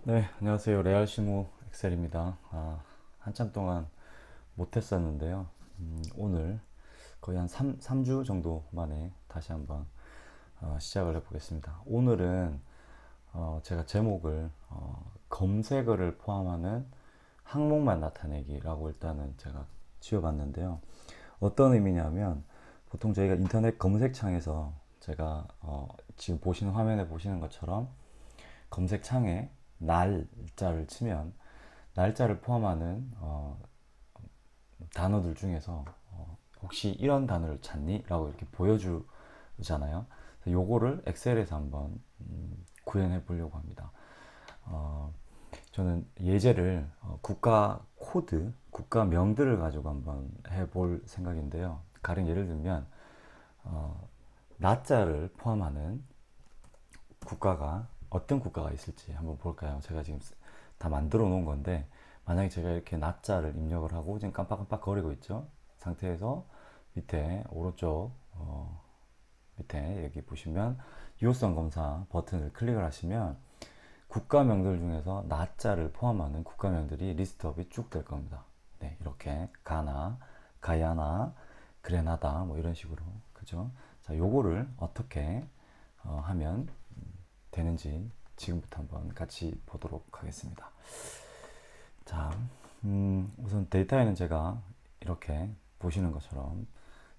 네, 안녕하세요. 레알 시무 엑셀입니다. 한참 동안 못했었는데요. 오늘 거의 한 3주 정도 만에 다시 한번 시작을 해보겠습니다. 오늘은 제가 제목을 검색어를 포함하는 항목만 나타내기라고 일단은 제가 지어봤는데요. 어떤 의미냐면 보통 저희가 인터넷 검색창에서 제가 지금 보시는 화면에 보시는 것처럼 검색창에 날짜를 치면 날짜를 포함하는 단어들 중에서 혹시 이런 단어를 찾니? 라고 이렇게 보여주잖아요. 요거를 엑셀에서 한번 구현해 보려고 합니다. 어, 저는 예제를 국가 코드, 국가명들을 가지고 한번 해볼 생각인데요. 가령 예를 들면 나자를 포함하는 국가가 어떤 국가가 있을지 한번 볼까요? 제가 지금 다 만들어 놓은 건데 만약에 제가 이렇게 낮자를 입력을 하고 지금 깜빡깜빡 거리고 있죠? 상태에서 밑에 오른쪽 밑에 여기 보시면 유효성 검사 버튼을 클릭을 하시면 국가명들 중에서 낮자를 포함하는 국가명들이 리스트업이 쭉 될 겁니다. 네, 이렇게 가나, 가야나, 그레나다 뭐 이런 식으로 그죠? 자, 요거를 어떻게 하면 되는지 지금부터 한번 같이 보도록 하겠습니다. 자, 우선 데이터에는 제가 이렇게 보시는 것처럼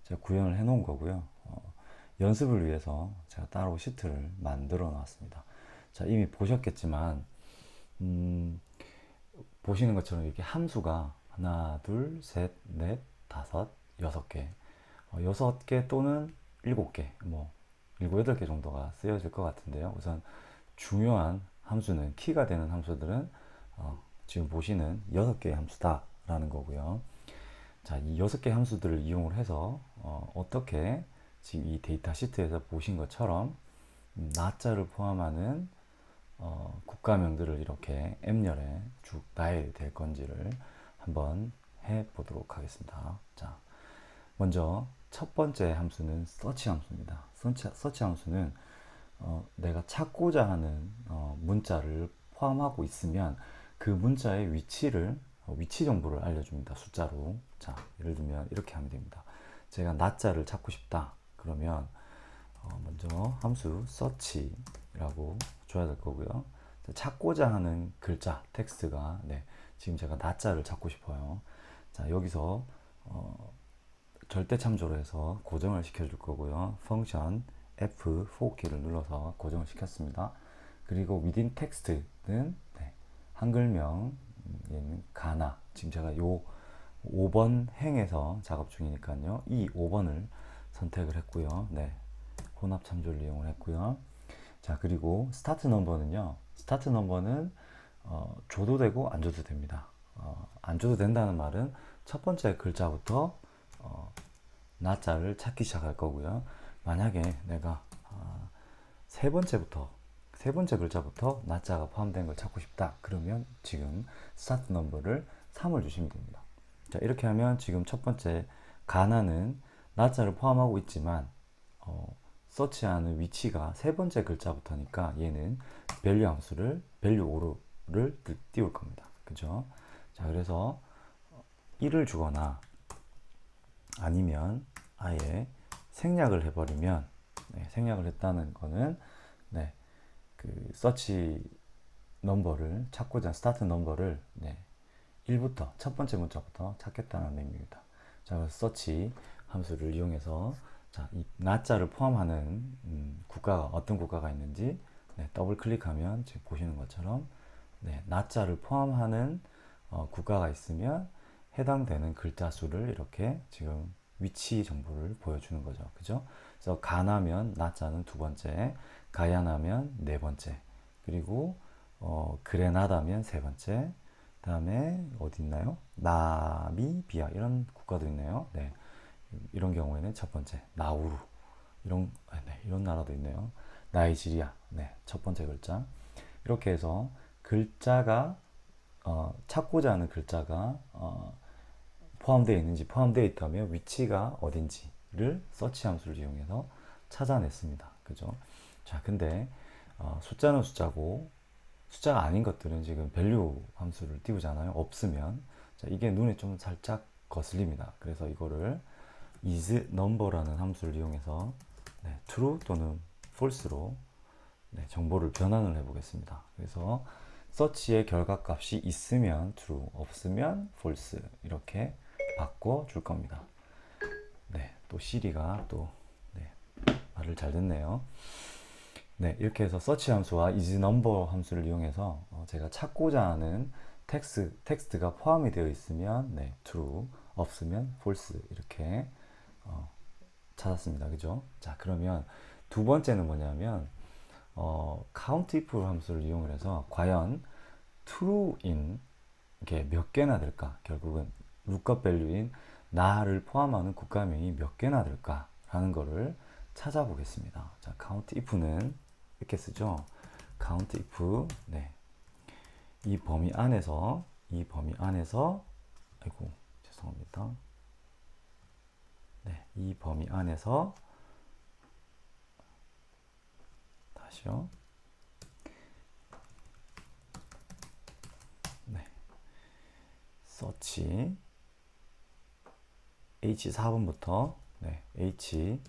제가 구현을 해 놓은 거고요. 연습을 위해서 제가 따로 시트를 만들어 놨습니다. 자, 이미 보셨겠지만, 보시는 것처럼 이렇게 함수가 하나, 둘, 셋, 넷, 다섯, 여섯 개, 여섯 개 또는 일곱 개, 뭐, 일곱, 여덟 개 정도가 쓰여질 것 같은데요. 우선 중요한 함수는 키가 되는 함수들은 지금 보시는 6개의 함수다라는 거고요. 자, 이 6개의 함수들을 이용을 해서 어떻게 지금 이 데이터 시트에서 보신 것처럼 나자를 포함하는 국가명들을 이렇게 M열에 쭉 나열이 될 건지를 한번 해 보도록 하겠습니다. 자, 먼저 첫 번째 함수는 search 함수입니다. search 함수는 내가 찾고자 하는 문자를 포함하고 있으면 그 문자의 위치를 위치 정보를 알려줍니다. 숫자로. 자, 예를 들면 이렇게 하면 됩니다. 제가 낮자를 찾고 싶다. 그러면 먼저 함수 search라고 줘야 될 거고요. 찾고자 하는 글자, 텍스트가 네, 지금 제가 낮자를 찾고 싶어요. 자, 여기서 절대 참조로 해서 고정을 시켜줄 거고요. 펑션 F4키를 눌러서 고정을 시켰습니다. 그리고 within text는 네, 한글명 얘는 가나 지금 제가 요 5번 행에서 작업 중이니까요. 이 5번을 선택을 했고요. 네, 혼합 참조를 이용을 했고요. 자, 그리고 스타트 넘버는요. 스타트 넘버는 줘도 되고 안 줘도 됩니다. 안 줘도 된다는 말은 첫 번째 글자부터 나자를 찾기 시작할 거고요. 만약에 내가 세 번째부터 세 번째 글자부터 나자가 포함된 걸 찾고 싶다. 그러면 지금 스타트 넘버를 3을 주시면 됩니다. 자, 이렇게 하면 지금 첫 번째 가나는 나자를 포함하고 있지만 서치하는 위치가 세 번째 글자부터니까 얘는 밸류 함수를 밸류 5를 띄울 겁니다. 그죠? 자, 그래서 1을 주거나 아니면 아예 생략을 해버리면 네, 생략을 했다는 거는 네, 그 서치 넘버를 찾고자 스타트 넘버를 네, 1부터 첫 번째 문자부터 찾겠다는 의미입니다. 자, 그래서 서치 함수를 이용해서 자, 이 나자를 포함하는 국가가 어떤 국가가 있는지 네, 더블 클릭하면 지금 보시는 것처럼 네, 나자를 포함하는 국가가 있으면 해당되는 글자 수를 이렇게 지금 위치 정보를 보여주는 거죠. 그죠? 그래서 가나면 나자는 두 번째, 가야나면 네 번째, 그리고 그레나다면 세 번째, 그다음에 어디 있나요? 나미비아 이런 국가도 있네요. 네, 이런 경우에는 첫 번째 나우루 네, 이런 나라도 있네요. 나이지리아 네, 첫 번째 글자 이렇게 해서 글자가 찾고자 하는 글자가 포함되어 있는지 포함되어 있다면 위치가 어딘지를 서치 함수를 이용해서 찾아냈습니다. 그죠? 자, 근데 숫자는 숫자고 숫자가 아닌 것들은 지금 value 함수를 띄우잖아요. 없으면. 자, 이게 눈에 좀 살짝 거슬립니다. 그래서 이거를 is number라는 함수를 이용해서 네, true 또는 false로 네, 정보를 변환을 해 보겠습니다. 그래서 search의 결과값이 있으면 true, 없으면 false 이렇게 바꿔 줄 겁니다. 네, 또 시리가 또 네, 말을 잘 듣네요. 네, 이렇게 해서 search 함수와 isNumber 함수를 이용해서 제가 찾고자 하는 텍스트가 포함이 되어 있으면 네, true, 없으면 false 이렇게 찾았습니다. 그죠? 자, 그러면 두 번째는 뭐냐면 count if 함수를 이용을 해서 과연 true인 게 몇 개나 될까? 결국은 lookup value인 나를 포함하는 국가명이 몇 개나 될까라는 거를 찾아보겠습니다. 자, count if는 이렇게 쓰죠. count if 네. 이 범위 안에서 아이고 죄송합니다. 네, 이 범위 안에서 다시요. 네. search H4번부터 네, H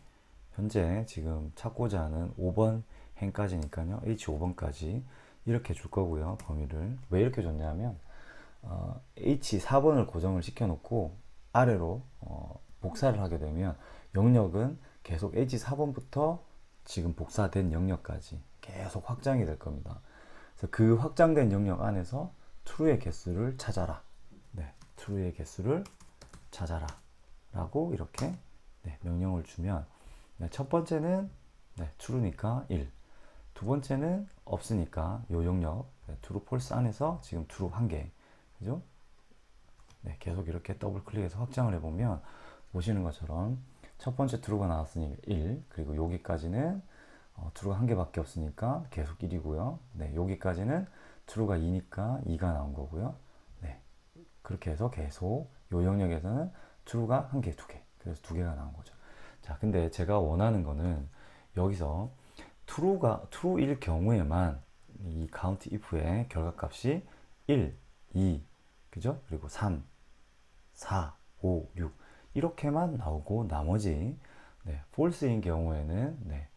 현재 지금 찾고자 하는 5번 행까지니까요. H5번까지 이렇게 줄 거고요. 범위를 왜 이렇게 줬냐면 H4번을 고정을 시켜놓고 아래로 복사를 하게 되면 영역은 계속 H4번부터 지금 복사된 영역까지 계속 확장이 될 겁니다. 그래서 그 확장된 영역 안에서 true의 개수를 찾아라. 네, true의 개수를 찾아라. 라고 이렇게 네, 명령을 주면 네, 첫 번째는 네, true니까 1. 두 번째는 없으니까 요 영역 네, true, false 안에서 지금 true 한 개. 그죠? 네, 계속 이렇게 더블 클릭해서 확장을 해보면 보시는 것처럼 첫 번째 true가 나왔으니 1, 그리고 여기까지는 true가 한 개밖에 없으니까 계속 1이고요. 네, 여기까지는 true가 2니까 2가 나온 거고요. 네, 그렇게 해서 계속 요 영역에서는 true가 한 개, 두 개. 그래서 두 개가 나온 거죠. 자, 근데 제가 원하는 거는 여기서 true일 경우에만 이 count if의 결과값이 1, 2, 그죠? 그리고 3, 4, 5, 6 이렇게만 나오고 나머지 네, false인 경우에는 네,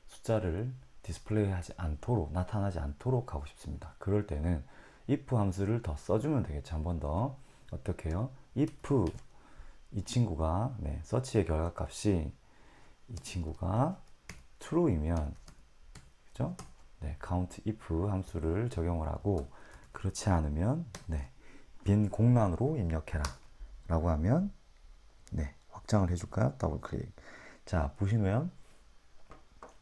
숫자를 디스플레이하지 않도록 나타나지 않도록 하고 싶습니다. 그럴 때는 if 함수를 더 써주면 되겠죠. 한 번 더 어떻게 해요? if 이 친구가 네, search의 결과값이 이 친구가 true이면 그죠? 네, count if 함수를 적용을 하고 그렇지 않으면 네, 빈 공란으로 입력해라 라고 하면 네, 확장을 해줄까요? 더블 클릭. 자, 보시면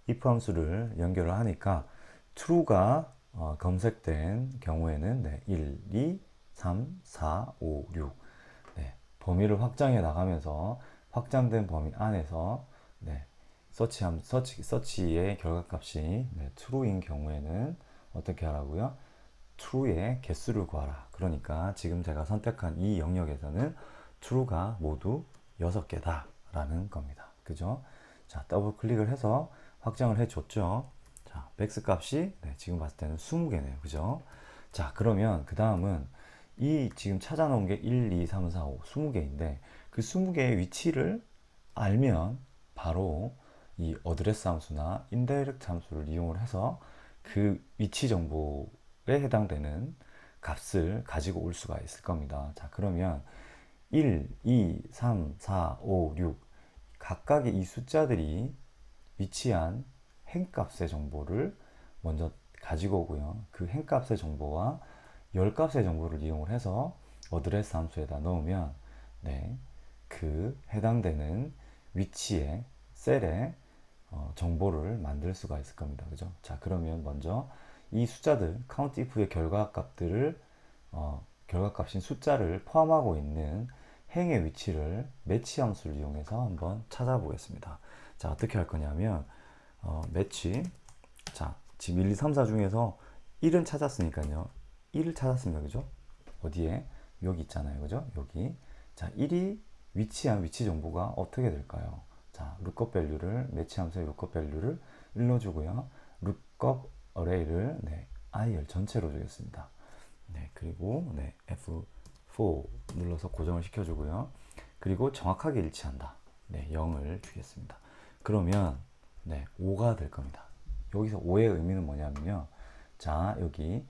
if 함수를 연결을 하니까 true가 검색된 경우에는 네, 1, 2, 3, 4, 5, 6 네, 범위를 확장해 나가면서 확장된 범위 안에서 네, 서치의 결과값이 네, true인 경우에는 어떻게 하라고요? true의 개수를 구하라. 그러니까 지금 제가 선택한 이 영역에서는 true가 모두 6개다 라는 겁니다. 그죠? 자, 더블 클릭을 해서 확장을 해줬죠. 자, 맥스 값이 네, 지금 봤을 때는 20개네요. 그죠? 자, 그러면 그 다음은 이 지금 찾아놓은 게 1, 2, 3, 4, 5, 20개인데 그 20개의 위치를 알면 바로 이 어드레스 함수나 인다이렉트 함수를 이용을 해서 그 위치 정보에 해당되는 값을 가지고 올 수가 있을 겁니다. 자, 그러면 1, 2, 3, 4, 5, 6 각각의 이 숫자들이 위치한 행값의 정보를 먼저 가지고 오고요. 그 행값의 정보와 열값의 정보를 이용을 해서 어드레스 함수에다 넣으면 네, 그 해당되는 위치의 셀에 정보를 만들 수가 있을 겁니다. 그죠? 자, 그러면 먼저 이 숫자들 count if의 결과값인 숫자를 포함하고 있는 행의 위치를 매치 함수를 이용해서 한번 찾아보겠습니다. 자, 어떻게 할 거냐면 매치 자, 지금 1, 2, 3, 4 중에서 1은 찾았으니까요. 1을 찾았습니다. 그죠? 어디에? 여기 있잖아요. 그죠? 여기. 자, 1이 위치한 위치 정보가 어떻게 될까요? 자, lookup value를 매치 함수의 lookup value를 1로 주고요. lookup array를 네, IR 전체로 주겠습니다. 네, 그리고 네, F4 눌러서 고정을 시켜주고요. 그리고 정확하게 일치한다. 네, 0을 주겠습니다. 그러면 네, 5가 될 겁니다. 여기서 5의 의미는 뭐냐면요. 자, 여기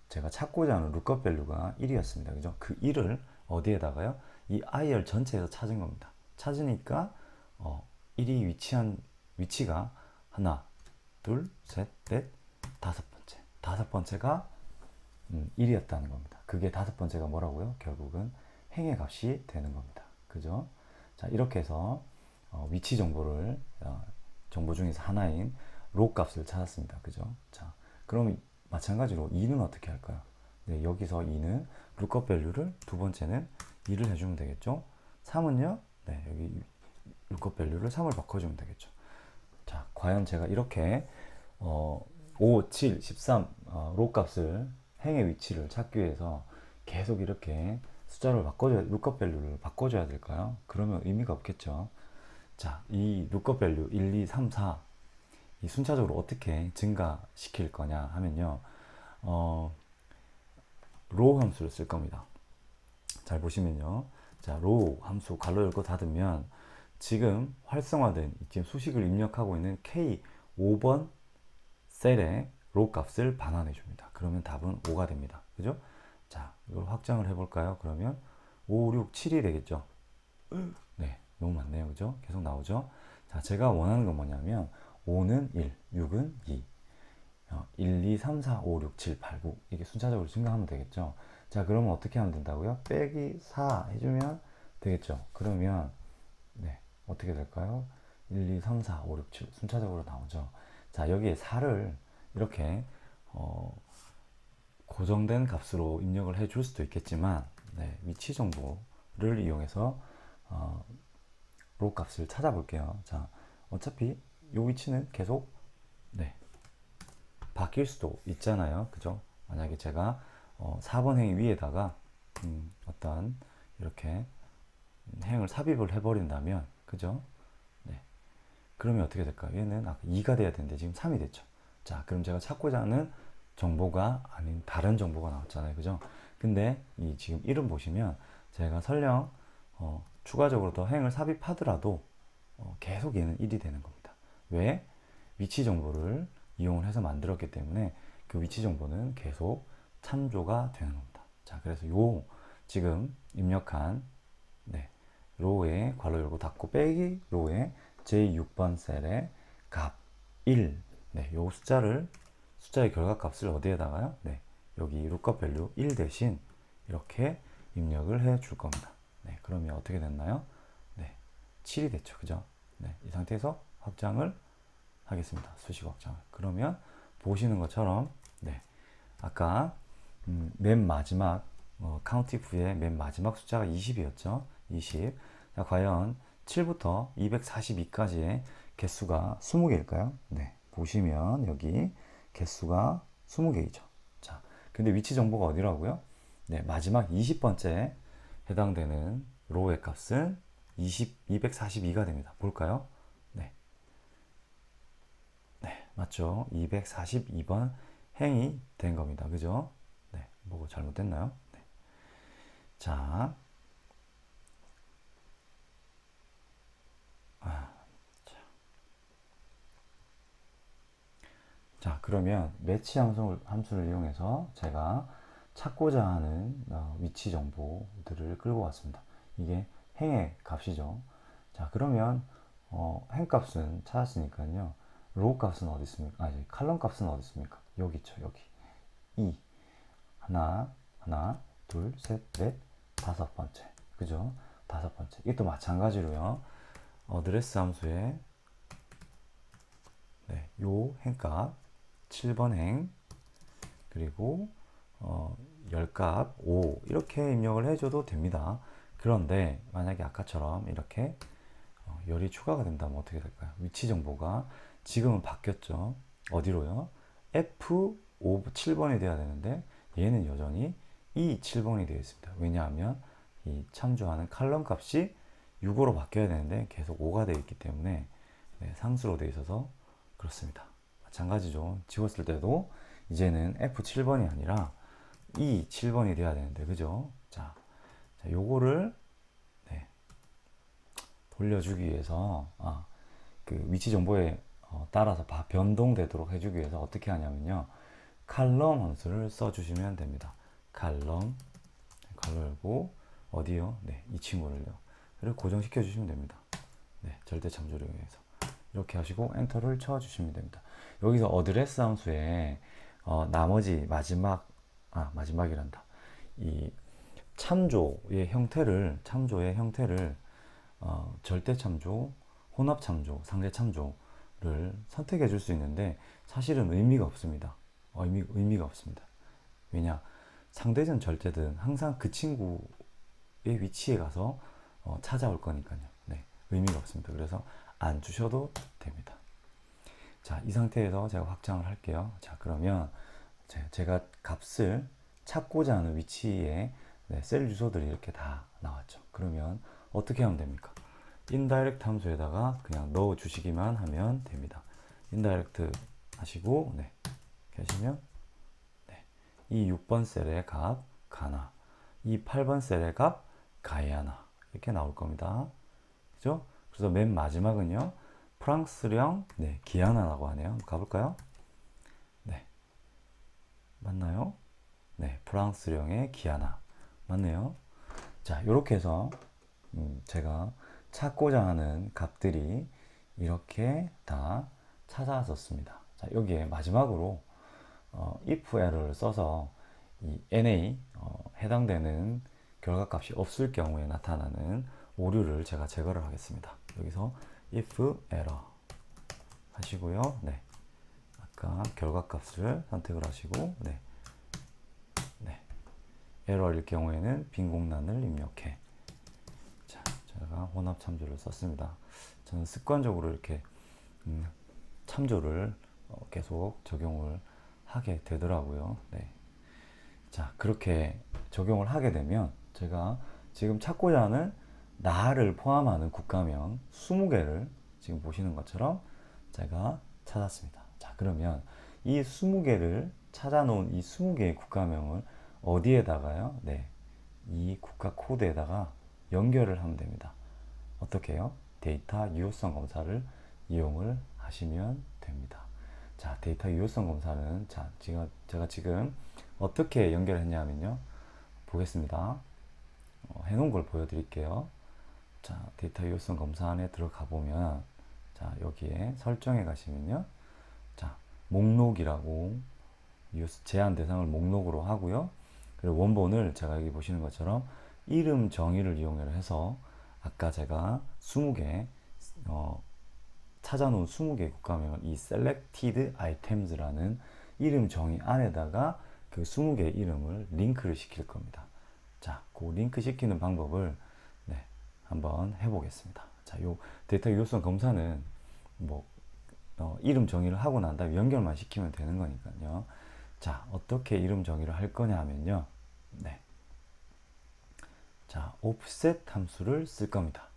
제가 찾고자 하는 룩업 밸류가 1이었습니다. 그죠? 그 1을 어디에다가요? 이 IR 전체에서 찾은 겁니다. 찾으니까 1이 위치한 위치가 하나, 둘, 셋, 넷, 다섯 번째. 다섯 번째가 1이었다는 겁니다. 그게 다섯 번째가 뭐라고요? 결국은 행의 값이 되는 겁니다. 그죠? 자, 이렇게 해서 위치 정보를 정보 중에서 하나인 로 값을 찾았습니다. 그죠? 자, 그럼 마찬가지로 2는 어떻게 할까요? 네, 여기서 2는 lookup value를 두 번째는 2를 해주면 되겠죠? 3은요? 네, 여기 lookup value를 3을 바꿔주면 되겠죠. 자, 과연 제가 이렇게 5, 7, 13 로 값을 행의 위치를 찾기 위해서 계속 이렇게 숫자를 바꿔줘야, lookup value를 바꿔줘야 될까요? 그러면 의미가 없겠죠. 자, 이 lookup value 1, 2, 3, 4 이 순차적으로 어떻게 증가시킬 거냐 하면요. row 함수를 쓸 겁니다. 잘 보시면요. 자, row 함수 괄호 열고 닫으면 지금 활성화된 지금 수식을 입력하고 있는 K 5번 셀의 row 값을 반환해 줍니다. 그러면 답은 5가 됩니다. 그죠? 자, 이걸 확장을 해볼까요? 그러면 5, 6, 7이 되겠죠? 네, 너무 많네요. 그죠? 계속 나오죠? 자, 제가 원하는 건 뭐냐면 5는 1, 6은 2, 1, 2, 3, 4, 5, 6, 7, 8, 9 이게 순차적으로 증가하면 되겠죠? 자, 그러면 어떻게 하면 된다고요? 빼기 4 해주면 되겠죠? 그러면 네, 어떻게 될까요? 1, 2, 3, 4, 5, 6, 7 순차적으로 나오죠? 자, 여기에 4를 이렇게 고정된 값으로 입력을 해 줄 수도 있겠지만 네, 위치 정보를 이용해서 로 값을 찾아볼게요. 자, 어차피 이 위치는 계속 네, 바뀔 수도 있잖아요. 그죠? 만약에 제가 4번 행 위에다가 어떤 이렇게 행을 삽입을 해버린다면 그죠? 네. 그러면 어떻게 될까요? 얘는 아까 2가 돼야 되는데 지금 3이 됐죠. 자, 그럼 제가 찾고자 하는 정보가 아닌 다른 정보가 나왔잖아요. 그죠? 근데 이 지금 이름 보시면 제가 설령 추가적으로 더 행을 삽입하더라도 계속 얘는 1이 되는 겁니다. 왜? 위치 정보를 이용을 해서 만들었기 때문에 그 위치 정보는 계속 참조가 되는 겁니다. 자, 그래서 요 지금 입력한 네, 로우에 괄호 열고 닫고 빼기 로우에 제6번 셀의 값 1, 네, 요 숫자의 결과값을 어디에다가요? 네, 여기 lookup value 1 대신 이렇게 입력을 해 줄 겁니다. 네, 그러면 어떻게 됐나요? 네, 7이 됐죠. 그죠? 네, 이 상태에서 확장을 하겠습니다. 수식 확장을. 그러면 보시는 것처럼 네, 아까 맨 마지막 카운티프의 맨 마지막 숫자가 20이었죠. 20. 자, 과연 7부터 242까지의 개수가 20개일까요? 네, 보시면 여기 개수가 20개이죠. 자, 근데 위치 정보가 어디라고요? 네, 마지막 20번째에 해당되는 로우의 값은 242가 됩니다. 볼까요? 네, 네, 맞죠? 242번 행이 된 겁니다. 그죠? 네, 뭐가 잘못됐나요? 네. 자, 자, 그러면 매치 함수를 이용해서 제가 찾고자 하는 위치 정보들을 끌고 왔습니다. 이게 행의 값이죠. 자, 그러면 행 값은 찾았으니까요. 로우 값은 어디 있습니까? 아니, 칼럼 값은 어디 있습니까? 여기 있죠, 여기. 2. 하나, 둘, 셋, 넷, 다섯 번째. 그죠? 다섯 번째. 이것도 마찬가지로요. 어드레스 함수에 네, 요 행값 7번 행 그리고 열값 5 이렇게 입력을 해줘도 됩니다. 그런데 만약에 아까처럼 이렇게 열이 추가가 된다면 어떻게 될까요? 위치 정보가 지금은 바뀌었죠. 어디로요? F5 7번이 돼야 되는데 얘는 여전히 E 7번이 되어 있습니다. 왜냐하면 이 참조하는 칼럼 값이 6으로 바뀌어야 되는데 계속 5가 되어 있기 때문에 네, 상수로 되어 있어서 그렇습니다. 마찬가지죠. 지웠을 때도 이제는 F7번이 아니라 E7번이 돼야 되는데, 그죠? 요거를 네, 돌려주기 위해서 그 위치 정보에 따라서 변동되도록 해주기 위해서 어떻게 하냐면요, 칼럼 함수를 써주시면 됩니다. 칼럼 괄호 열고 어디요? 네, 이 친구를요. 그리고 고정시켜 주시면 됩니다. 네, 절대 참조를 이용해서 이렇게 하시고 엔터를 쳐 주시면 됩니다. 여기서 어드레스 함수에 나머지 마지막이란다. 이 참조의 형태를 절대 참조, 혼합 참조, 상대 참조를 선택해 줄 수 있는데 사실은 의미가 없습니다. 의미가 없습니다. 왜냐? 상대든 절대든 항상 그 친구의 위치에 가서 찾아올 거니까요. 네, 의미가 없습니다. 그래서 안 주셔도 됩니다. 자, 이 상태에서 제가 확장을 할게요. 자, 그러면 제가 값을 찾고자 하는 위치에 셀 주소들이 이렇게 다 나왔죠. 그러면 어떻게 하면 됩니까? 인다이렉트 함수에다가 그냥 넣어 주시기만 하면 됩니다. 인다이렉트 하시고 이렇게 하시면 이 6번 셀의 값 가나, 이 8번 셀의 값 가이아나 이렇게 나올 겁니다. 그죠? 그래서 맨 마지막은요, 프랑스령 기아나라고 하네요. 한번 가볼까요? 네, 맞나요? 네, 프랑스령의 기아나 맞네요. 자, 이렇게 해서 제가 찾고자 하는 값들이 이렇게 다 찾아졌습니다. 자, 여기에 마지막으로 if error를 써서 이 NA 해당되는 결과값이 없을 경우에 나타나는 오류를 제가 제거를 하겠습니다. 여기서 if error 하시고요. 네, 아까 결과값을 선택을 하시고 에러일 경우에는 빈 공란을 입력해. 자, 제가 혼합 참조를 썼습니다. 저는 습관적으로 이렇게 참조를 계속 적용을 하게 되더라고요. 네. 자, 그렇게 적용을 하게 되면 제가 지금 찾고자 하는 나를 포함하는 국가명 20개를 지금 보시는 것처럼 제가 찾았습니다. 자, 그러면 이 20개를 찾아놓은 이 20개의 국가명을 어디에다가요? 네, 이 국가 코드에다가 연결을 하면 됩니다. 어떻게 해요? 데이터 유효성 검사를 이용을 하시면 됩니다. 자, 데이터 유효성 검사는 제가 지금 어떻게 연결했냐면요, 보겠습니다. 해놓은 걸 보여드릴게요. 자, 데이터 유효성 검사 안에 들어가 보면, 자, 여기에 설정에 가시면요, 자, 목록이라고 제한 대상을 목록으로 하고요. 그리고 원본을 제가 여기 보시는 것처럼 이름 정의를 이용해서 아까 제가 20개 찾아놓은 20개 국가명을 이 selected items라는 이름 정의 안에다가 그 20개의 이름을 링크를 시킬 겁니다. 자, 그 링크 시키는 방법을 한번 해보겠습니다. 자, 요 데이터 유효성 검사는 뭐 이름 정의를 하고 난 다음에 연결만 시키면 되는 거니까요. 자, 어떻게 이름 정의를 할 거냐 하면요, 자, offset 함수를 쓸 겁니다.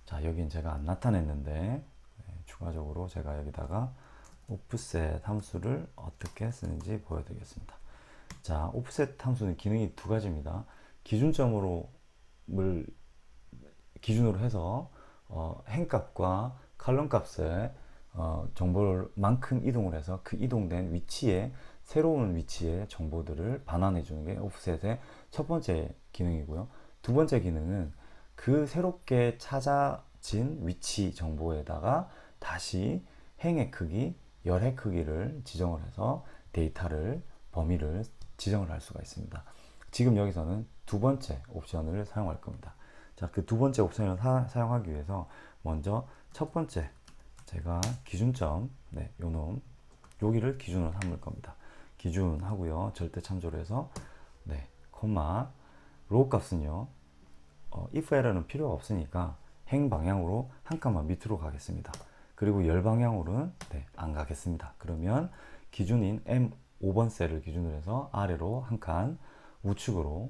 자, 여긴 제가 안 나타냈는데 추가적으로 제가 여기다가 offset 함수를 어떻게 쓰는지 보여드리겠습니다. 자, offset 함수는 기능이 두 가지입니다. 기준점으로 기준으로 해서 행값과 칼럼 값에 정보를 만큼 이동을 해서 그 이동된 위치에 새로운 위치의 정보들을 반환해 주는 게 offset의 첫 번째 기능이고요. 두 번째 기능은 그 새롭게 찾아진 위치 정보에다가 다시 행의 크기, 열의 크기를 지정을 해서 데이터를 범위를 지정을 할 수가 있습니다. 지금 여기서는 두 번째 옵션을 사용할 겁니다. 자, 그 두 번째 옵션을 사용하기 위해서 먼저 첫 번째 제가 기준점 요놈 여기를 기준으로 삼을 겁니다. 기준 하고요, 절대 참조로 해서 콤마 로우 값은요, if error는 필요가 없으니까 행 방향으로 한 칸만 밑으로 가겠습니다. 그리고 열 방향으로는 안 가겠습니다. 그러면 기준인 M5번 셀을 기준으로 해서 아래로 한 칸 우측으로는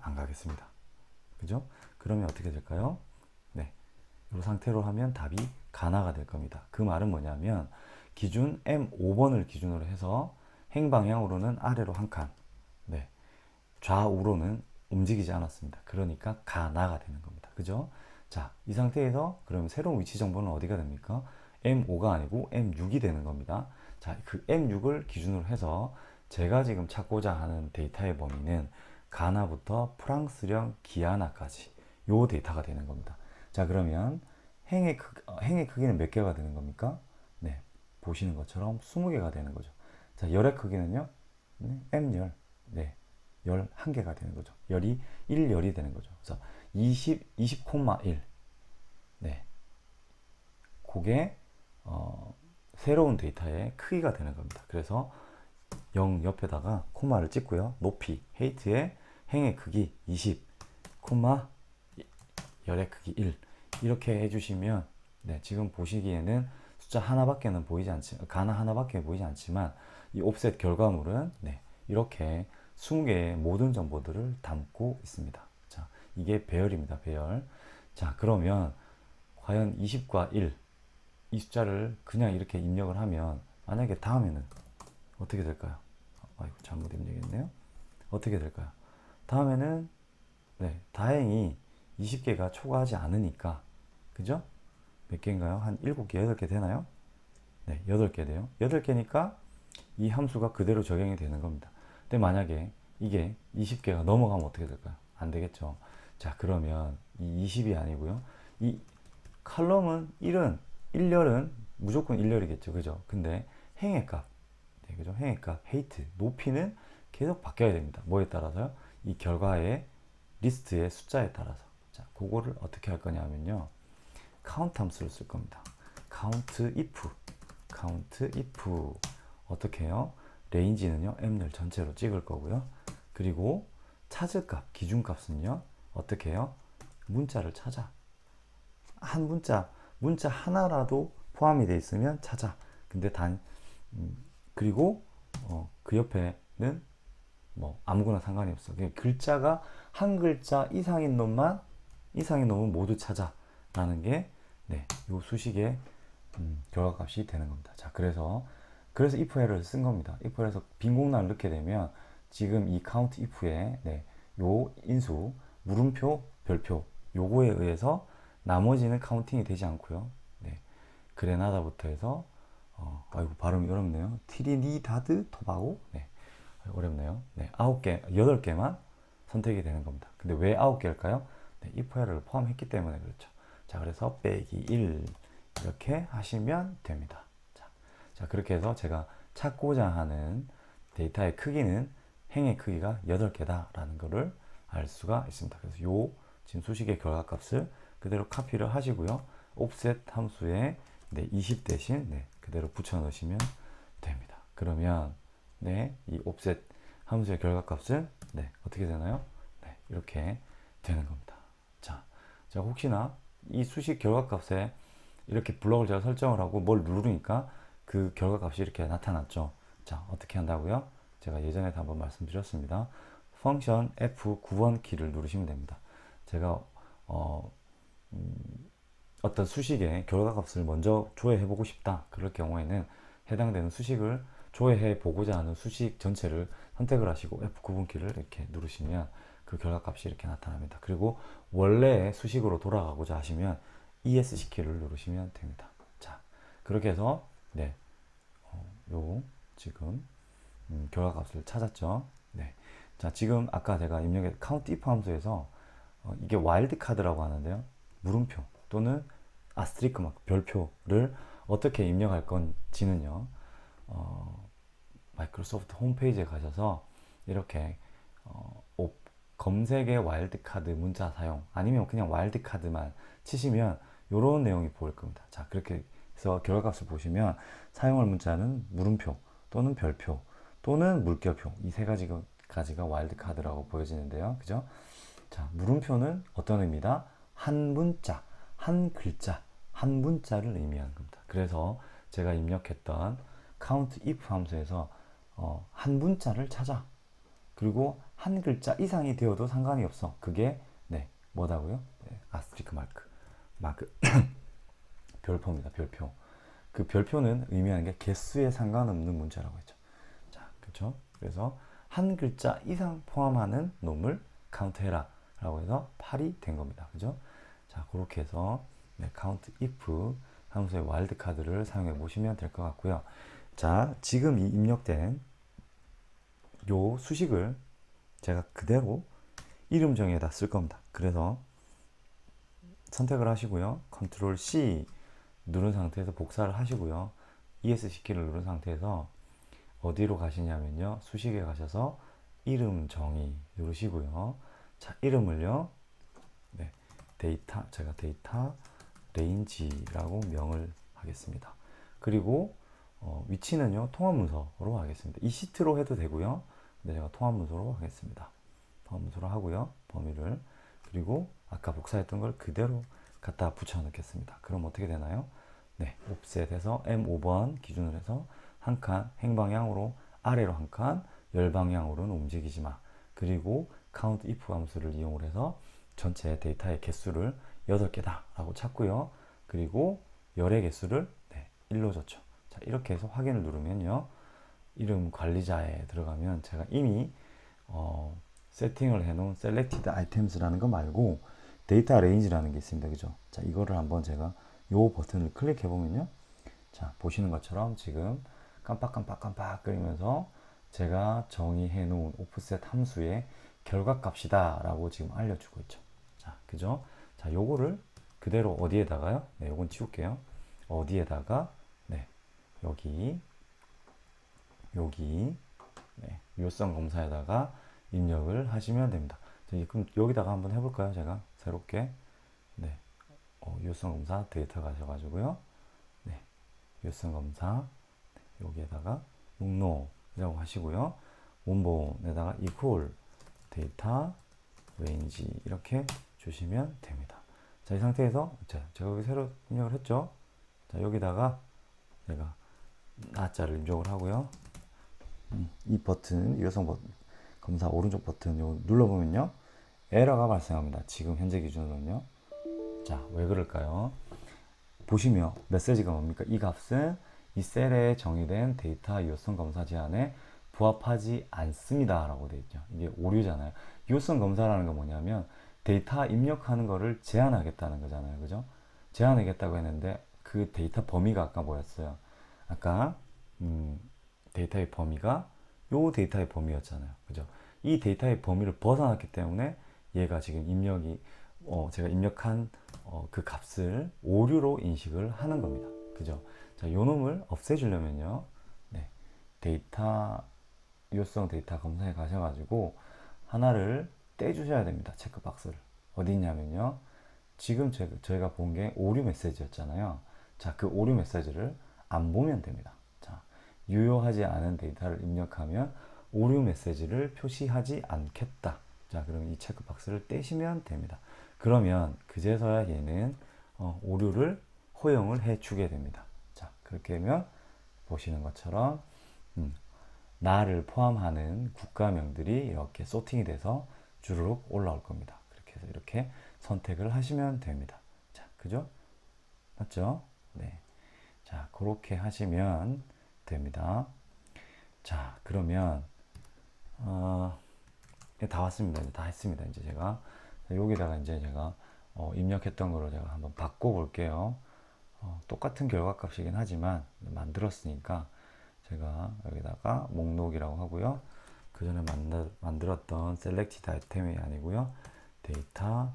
안 가겠습니다. 그죠? 그러면 어떻게 될까요? 이 상태로 하면 답이 가나가 될 겁니다. 그 말은 뭐냐면 기준 M5번을 기준으로 해서 행방향으로는 아래로 한 칸, 네, 좌우로는 움직이지 않았습니다. 그러니까 가나가 되는 겁니다. 그죠? 자, 이 상태에서 그럼 새로운 위치 정보는 어디가 됩니까? M5가 아니고 M6이 되는 겁니다. 자, 그 M6을 기준으로 해서 제가 지금 찾고자 하는 데이터의 범위는 가나부터 프랑스령 기아나까지 요 데이터가 되는 겁니다. 자, 그러면 행의 크기는 몇 개가 되는 겁니까? 네, 보시는 것처럼 20개가 되는 거죠. 자, 열의 크기는요? 네, M열. 네, 11개가 되는 거죠. 열이 1열이 되는 거죠. 그래서 20,1. 네. 그게 새로운 데이터의 크기가 되는 겁니다. 그래서 0 옆에다가 코마를 찍고요. 높이 헤이트의 행의 크기 20, 코마 열의 크기 1 이렇게 해주시면 네, 지금 보시기에는 숫자 하나밖에는 보이지 않지 가나 하나밖에 보이지 않지만 이 옵셋 결과물은 네, 이렇게 20개의 모든 정보들을 담고 있습니다. 자, 이게 배열입니다. 배열. 자, 그러면 과연 20과 1, 이 숫자를 그냥 이렇게 입력을 하면 만약에 다음에는 어떻게 될까요? 아이고, 잘못 입력했네요. 어떻게 될까요? 다음에는 네, 다행히 20개가 초과하지 않으니까 그죠? 몇 개인가요? 한 7개, 8개 되나요? 네, 8개 돼요. 8개니까 이 함수가 그대로 적용이 되는 겁니다. 근데 만약에 이게 20개가 넘어가면 어떻게 될까요? 안 되겠죠. 자, 그러면 이 20이 아니고요. 이 칼럼은 1은 1열은 무조건 1열이겠죠. 그죠? 근데 행의 값, 네, 그죠? 행의 값, 헤이트, 높이는 계속 바뀌어야 됩니다. 뭐에 따라서요? 이 결과의 리스트의 숫자에 따라서. 자, 그거를 어떻게 할 거냐면요. count 함수를 쓸 겁니다. count if 어떻게 해요? 레인지는요, M열 전체로 찍을 거고요. 그리고 찾을 값, 기준값은요, 어떻게 해요? 문자를 찾아. 한 문자 하나라도 포함이 되어 있으면 찾아. 근데 그리고 그 옆에는 뭐 아무거나 상관이 없어. 그냥 글자가 한 글자 이상인 놈은 모두 찾아라는 게 네, 요 수식의 결과값이 되는 겁니다. 자, 그래서 if error를 쓴 겁니다. if error에서 빈 공란을 넣게 되면 지금 이 count if에 네, 요 인수 물음표, 별표 요거에 의해서 나머지는 카운팅이 되지 않고요. 네, 그레나다부터 해서 아이고 발음이 어렵네요. 트리니다드 토바고 네, 어렵네요. 네, 9개, 8개만 선택이 되는 겁니다. 근데 왜 9개일까요? 네, if error를 포함했기 때문에 그렇죠. 자, 그래서 빼기 1 이렇게 하시면 됩니다. 자, 그렇게 해서 제가 찾고자 하는 데이터의 크기는 행의 크기가 8개다 라는 것을 알 수가 있습니다. 그래서 요 지금 수식의 결과값을 그대로 카피를 하시고요. offset 함수에 네, 20 대신 네, 그대로 붙여 넣으시면 됩니다. 그러면 네, 이 offset 함수의 결과값은 네, 어떻게 되나요? 네, 이렇게 되는 겁니다. 자, 제가 혹시나 이 수식 결과값에 이렇게 블럭을 제가 설정을 하고 뭘 누르니까 그 결과값이 이렇게 나타났죠. 자, 어떻게 한다고요? 제가 예전에도 한번 말씀드렸습니다. 펑션 F9번 키를 누르시면 됩니다. 제가 어떤 수식의 결과값을 먼저 조회해 보고 싶다. 그럴 경우에는 해당되는 수식을 조회해 보고자 하는 수식 전체를 선택을 하시고 F9번 키를 이렇게 누르시면 그 결과값이 이렇게 나타납니다. 그리고 원래의 수식으로 돌아가고자 하시면 ESC 키를 누르시면 됩니다. 자, 그렇게 해서 네, 요 지금 결과값을 찾았죠. 네, 자, 지금 아까 제가 입력한 count if 함수에서 이게 와일드 카드라고 하는데요. 물음표 또는 아스트리크 마크 별표를 어떻게 입력할 건지는요. 마이크로소프트 홈페이지에 가셔서 이렇게 검색의 와일드 카드 문자 사용 아니면 그냥 와일드 카드만 치시면 이런 내용이 보일 겁니다. 자, 그렇게 해서 결과값을 보시면 사용할 문자는 물음표 또는 별표 또는 물결표 이 세 가지가 와일드 카드라고 보여지는데요. 그죠? 자, 물음표는 어떤 의미다? 한 문자, 한 글자, 한 문자를 의미하는 겁니다. 그래서 제가 입력했던 count if 함수에서 한 문자를 찾아. 그리고 한 글자 이상이 되어도 상관이 없어. 그게 네, 뭐다고요? 네, 아스트리크 마크 별표입니다. 별표. 그 별표는 의미하는 게 개수에 상관없는 문자라고 했죠. 자, 그렇죠? 그래서 한 글자 이상 포함하는 놈을 카운트해라 라고 해서 8이 된 겁니다. 그죠? 자, 그렇게 해서 네, count if 함수의 와일드 카드를 사용해 보시면 될 것 같고요. 자, 지금 이 입력된 요 수식을 제가 그대로 이름 정의에다 쓸 겁니다. 그래서 선택을 하시고요. 컨트롤 C 누른 상태에서 복사를 하시고요. ESC 키를 누른 상태에서 어디로 가시냐면요. 수식에 가셔서 이름 정의 누르시고요. 자, 이름을요. 네, 데이터, 제가 데이터 레인지라고 명을 하겠습니다. 그리고 위치는요. 통합문서로 하겠습니다. 이 시트로 해도 되고요. 근데 제가 통합문서로 하겠습니다. 통합문서로 하고요. 범위를. 그리고 아까 복사했던 걸 그대로 갖다 붙여 넣겠습니다. 그럼 어떻게 되나요? 네, 옵셋에서 M5번 기준으로 해서 한 칸 행방향으로 아래로 한 칸, 열방향으로는 움직이지 마. 그리고 count if 함수를 이용을 해서 전체 데이터의 개수를 8개다 라고 찾고요. 그리고 열의 개수를 네, 1로 줬죠. 자, 이렇게 해서 확인을 누르면요. 이름 관리자에 들어가면 제가 이미 세팅을 해놓은 selected items라는 거 말고 데이터 레인지라는 게 있습니다. 그죠? 자, 이거를 한번 제가 요 버튼을 클릭해 보면요. 자, 보시는 것처럼 지금 깜빡깜빡깜빡 끓이면서 제가 정의해 놓은 오프셋 함수의 결과값이다 라고 지금 알려주고 있죠. 자, 그죠? 자, 요거를 그대로 어디에다가요? 네, 요건 치울게요. 어디에다가, 네, 여기, 네, 유효성 검사에다가 입력을 하시면 됩니다. 자, 그럼 여기다가 한번 해볼까요? 제가 새롭게, 네, 유효성 검사 데이터 가셔가지고요. 네, 유효성 검사, 여기에다가 목록이라고 하시고요. 원본에다가 equal 데이터 레인지 이렇게 주시면 됩니다. 자, 이 상태에서 제가 여기 새로 입력을 했죠. 자, 여기다가 내가 나자를 입력을 하고요. 이 버튼, 유효성 버튼, 검사 오른쪽 버튼 요 눌러보면요. 에러가 발생합니다. 지금 현재 기준으로는요. 자, 왜 그럴까요? 보시면 메시지가 뭡니까? 이 값은 이 셀에 정의된 데이터 유효성 검사 제한에 부합하지 않습니다 라고 되어 있죠. 이게 오류잖아요. 유효성 검사라는 건 뭐냐면 데이터 입력하는 거를 제한하겠다는 거잖아요. 그죠? 제한하겠다고 했는데 그 데이터 범위가 아까 뭐였어요? 아까 데이터의 범위가 요 데이터의 범위였잖아요. 그죠? 이 데이터의 범위를 벗어났기 때문에 얘가 지금 입력이 제가 입력한 그 값을 오류로 인식을 하는 겁니다. 그죠? 자, 요 놈을 없애주려면요. 네, 데이터 유효성 데이터 검사에 가셔가지고 하나를 떼주셔야 됩니다. 체크박스를. 어디 있냐면요. 지금 저희가 본 게 오류 메시지였잖아요. 자, 그 오류 메시지를 안 보면 됩니다. 자, 유효하지 않은 데이터를 입력하면 오류 메시지를 표시하지 않겠다. 자, 그럼 이 체크박스를 떼시면 됩니다. 그러면 그제서야 얘는 오류를 허용을 해주게 됩니다. 자, 그렇게 하면 보시는 것처럼 나를 포함하는 국가명들이 이렇게 소팅이 돼서 주르륵 올라올 겁니다. 그렇게 해서 이렇게 선택을 하시면 됩니다. 자, 그죠? 맞죠? 네. 자, 그렇게 하시면 됩니다. 자, 그러면 다 왔습니다. 이제 다 했습니다. 이제 제가 여기다가 이제 제가 입력했던 거로 제가 한번 바꿔 볼게요. 똑같은 결과값이긴 하지만 만들었으니까 제가 여기다가 목록이라고 하고요. 그 전에 만들었던 selected item이 아니고요. 데이터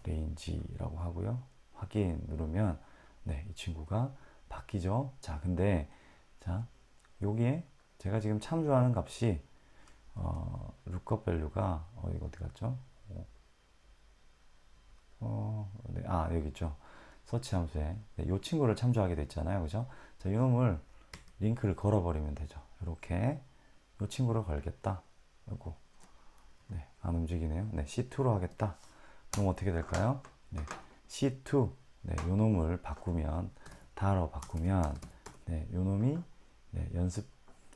레인지라고 하고요. 확인 누르면 네, 이 친구가 바뀌죠. 자, 근데 자, 여기에 제가 지금 참조하는 값이 lookup value가 이거 어디 갔죠? 네, 여기 있죠. 서치 함수에 네, 이 친구를 참조하게 됐잖아요. 그죠? 자, 이놈을 링크를 걸어버리면 되죠. 이렇게 이 친구를 걸겠다. 요거 네, 안 움직이네요. 네, C2로 하겠다. 그럼 어떻게 될까요? 네, C2 네, 요 놈을 바꾸면 다로 바꾸면 네, 요 놈이 네, 연습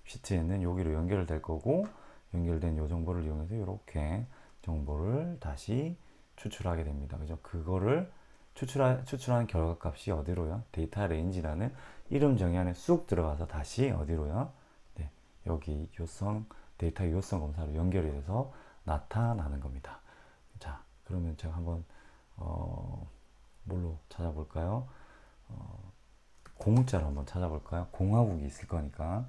시트에 있는 여기로 연결될 거고 연결된 요 정보를 이용해서 이렇게 정보를 다시 추출하게 됩니다. 그죠? 그거를 추출한 결과값이 어디로요? 데이터 레인지라는 이름 정의 안에 쑥 들어가서 다시 어디로요? 네, 여기 데이터 유효성 검사로 연결이 돼서 나타나는 겁니다. 자, 그러면 제가 한번 뭘로 찾아볼까요? 공짜로 한번 찾아볼까요? 공화국이 있을 거니까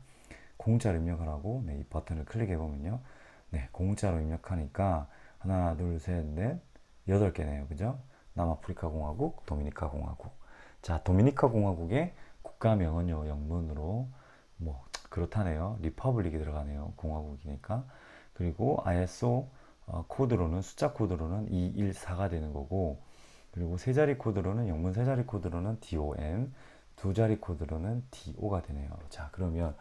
공짜로 입력을 하고 네, 이 버튼을 클릭해 보면요. 네, 공짜로 입력하니까 하나, 둘, 셋, 넷, 8개네요. 그죠? 남아프리카 공화국, 도미니카 공화국. 자, 도미니카 공화국의 국가명은요, 영문으로 뭐 그렇다네요. 리퍼블릭이 들어가네요. 공화국이니까. 그리고 ISO 코드로는 숫자 코드로는 214가 되는 거고, 그리고 세 자리 코드로는 영문 세 자리 코드로는 DOM, 두 자리 코드로는 DO가 되네요. 자, 그러면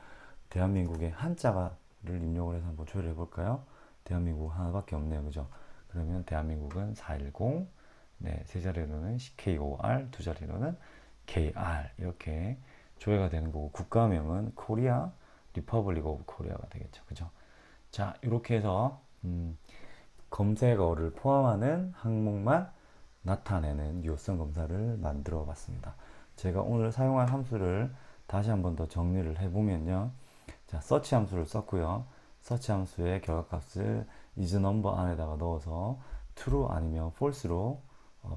대한민국의 한자를 입력을 해서 한번 조회를 해볼까요? 대한민국 하나밖에 없네요. 그죠? 그러면 대한민국은 410, 네, 세 자리로는 KOR, 두 자리로는 KR 이렇게 조회가 되는 거고 국가명은 코리아 리퍼블릭 오브 코리아가 되겠죠. 그죠? 자, 이렇게 해서 검색어를 포함하는 항목만 나타내는 유효성 검사를 만들어 봤습니다. 제가 오늘 사용한 함수를 다시 한번 더 정리를 해보면요. 자, 서치 함수를 썼고요. 서치 함수의 결과값을 isNumber 안에다가 넣어서 true 아니면 false로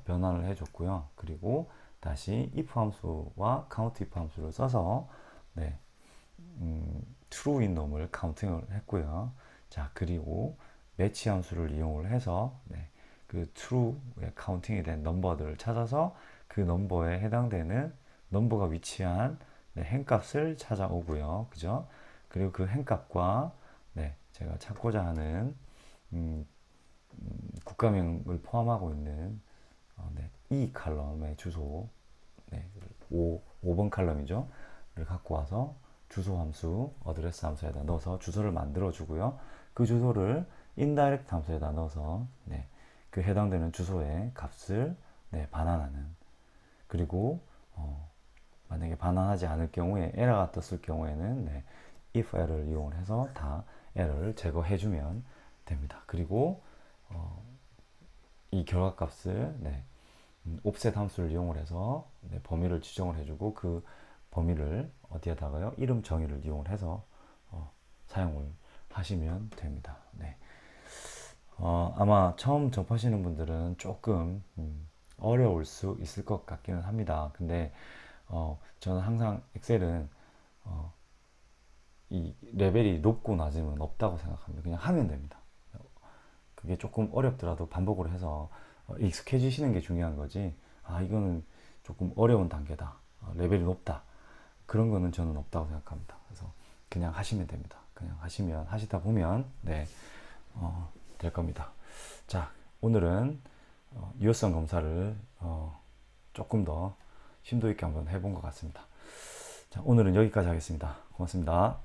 변환을 해줬고요. 그리고 다시 if 함수와 count if 함수를 써서 네, true인 놈을 카운팅을 했고요. 자, 그리고 매치 함수를 이용을 해서 네, 그 true에 카운팅이 된 넘버들을 찾아서 그 넘버에 해당되는 넘버가 위치한 네, 행값을 찾아오고요. 그죠? 그리고 그 행값과 네, 제가 찾고자 하는 국가명을 포함하고 있는 네, 이 칼럼의 주소 네, 5번 칼럼이죠. 를 갖고 와서 주소 함수, 어드레스 함수에다 넣어서 주소를 만들어 주고요. 그 주소를 인다이렉트 함수에다 넣어서 네, 그 해당되는 주소의 값을 네, 반환하는. 그리고 만약에 반환하지 않을 경우에 에러가 떴을 경우에는 네, if error를 이용을 해서 다 에러를 제거해 주면 됩니다. 그리고 이 결과값을 네, 옵셋 함수를 이용을 해서 네, 범위를 지정을 해주고 그 범위를 어디에다가요? 이름 정의를 이용을 해서 사용을 하시면 됩니다. 네. 아마 처음 접하시는 분들은 조금 어려울 수 있을 것 같기는 합니다. 근데 저는 항상 엑셀은 이 레벨이 높고 낮으면 없다고 생각합니다. 그냥 하면 됩니다. 그게 조금 어렵더라도 반복을 해서 익숙해지시는 게 중요한 거지. 아, 이거는 조금 어려운 단계다. 레벨이 높다. 그런 거는 저는 없다고 생각합니다. 그래서 그냥 하시면 됩니다. 그냥 하시다 보면, 네, 될 겁니다. 자, 오늘은 유효성 검사를 조금 더 심도 있게 한번 해본 것 같습니다. 자, 오늘은 여기까지 하겠습니다. 고맙습니다.